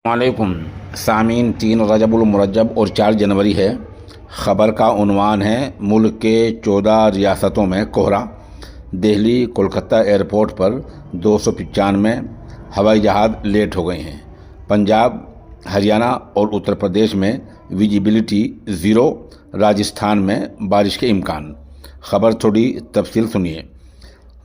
वालेकुम सामीन। 3 रजबुल मुरज्जब और 4 जनवरी है। ख़बर का उन्वान है मुल्क के 14 रियासतों में कोहरा। दिल्ली कोलकाता एयरपोर्ट पर 295 हवाई जहाज़ लेट हो गए हैं। पंजाब, हरियाणा और उत्तर प्रदेश में विजिबिलिटी ज़ीरो। राजस्थान में बारिश के इम्कान। ख़बर थोड़ी तफसील सुनिए।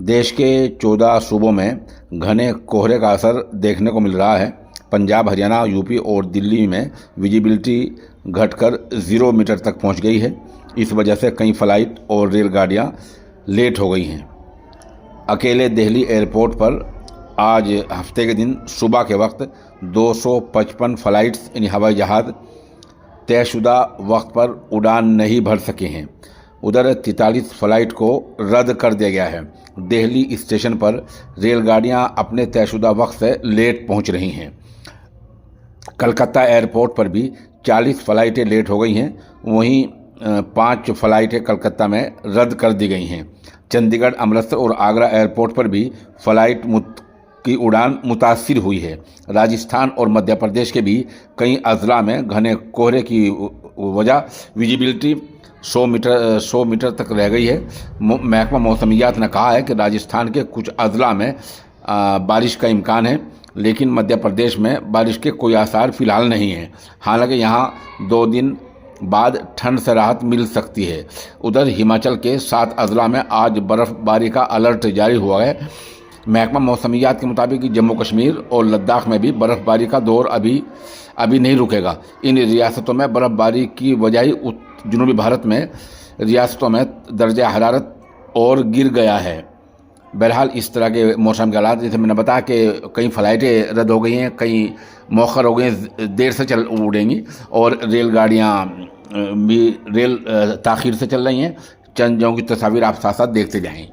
देश के 14 सूबों में घने कोहरे का असर देखने को मिल रहा है। पंजाब, हरियाणा, यूपी और दिल्ली में विजिबिलिटी घटकर 0 मीटर तक पहुंच गई है। इस वजह से कई फ़्लाइट और रेलगाड़ियां लेट हो गई हैं। अकेले दिल्ली एयरपोर्ट पर आज हफ्ते के दिन सुबह के वक्त 255 फ़्लाइट्स यानी हवाई जहाज़ तयशुदा वक्त पर उड़ान नहीं भर सके हैं। उधर 43 फ़्लाइट को रद्द कर दिया गया है। दिल्ली स्टेशन पर रेलगाड़ियां अपने तयशुदा वक्त से लेट पहुंच रही हैं। कलकत्ता एयरपोर्ट पर भी 40 फ़्लाइटें लेट हो गई हैं। वहीं 5 फ़्लाइटें कलकत्ता में रद्द कर दी गई हैं। चंडीगढ़, अमृतसर और आगरा एयरपोर्ट पर भी फ़्लाइट की उड़ान मुतासिर हुई है। राजस्थान और मध्य प्रदेश के भी कई अजला में घने कोहरे की वजह विजिबिलिटी 100 मीटर तक रह गई है। महकमा मौसमियात ने कहा है कि राजस्थान के कुछ अजला में बारिश का इम्कान है, लेकिन मध्य प्रदेश में बारिश के कोई आसार फ़िलहाल नहीं हैं। हालांकि यहां 2 दिन बाद ठंड से राहत मिल सकती है। उधर हिमाचल के 7 अजला में आज बर्फ़बारी का अलर्ट जारी हुआ है। महकमा मौसमियात के मुताबिक जम्मू कश्मीर और लद्दाख में भी बर्फ़बारी का दौर अभी नहीं रुकेगा। इन रियासतों में बर्फ़बारी की वजह ही जनूबी भारत में रियासतों में दर्जा हरारत और गिर गया है। बहरहाल इस तरह के मौसम के हालात, जैसे मैंने बताया कि कई फ़्लाइटें रद्द हो गई हैं, कई मौखर हो गए, देर से उड़ेंगी और रेलगाड़ियाँ भी ताख़ीर से चल रही हैं। चंद जगहों की तस्वीर आप साथ साथ देखते जाएँ।